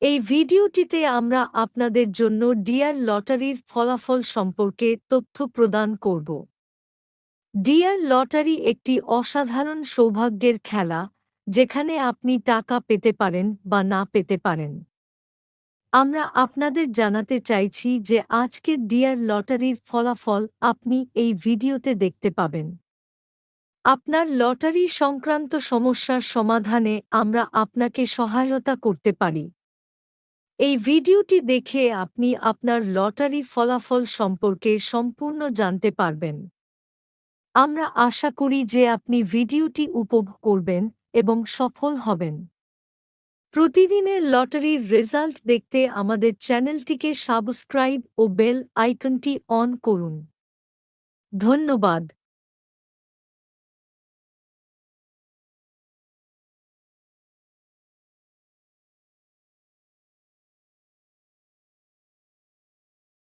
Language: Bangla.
এই ভিডিওটিতে আমরা আপনাদের জন্য ডিয়ার লটারির ফলাফল সম্পর্কে তথ্য প্রদান করব। ডিয়ার লটারি একটি অসাধারণ সৌভাগ্যের খেলা, যেখানে আপনি টাকা পেতে পারেন বা না পেতে পারেন। আমরা আপনাদের জানাতে চাইছি যে আজকের ডিয়ার লটারির ফলাফল আপনি এই ভিডিওতে দেখতে পাবেন। আপনার লটারি সংক্রান্ত সমস্যার সমাধানে আমরা আপনাকে সহায়তা করতে পারি। এই ভিডিওটি দেখে আপনি আপনার লটারি ফলাফল সম্পর্কে সম্পূর্ণ জানতে পারবেন। আমরা আশা করি যে আপনি ভিডিওটি উপভোগ করবেন এবং সফল হবেন। প্রতিদিনের লটারির রেজাল্ট দেখতে আমাদের চ্যানেলটিকে সাবস্ক্রাইব ও বেল আইকনটি অন করুন। ধন্যবাদ।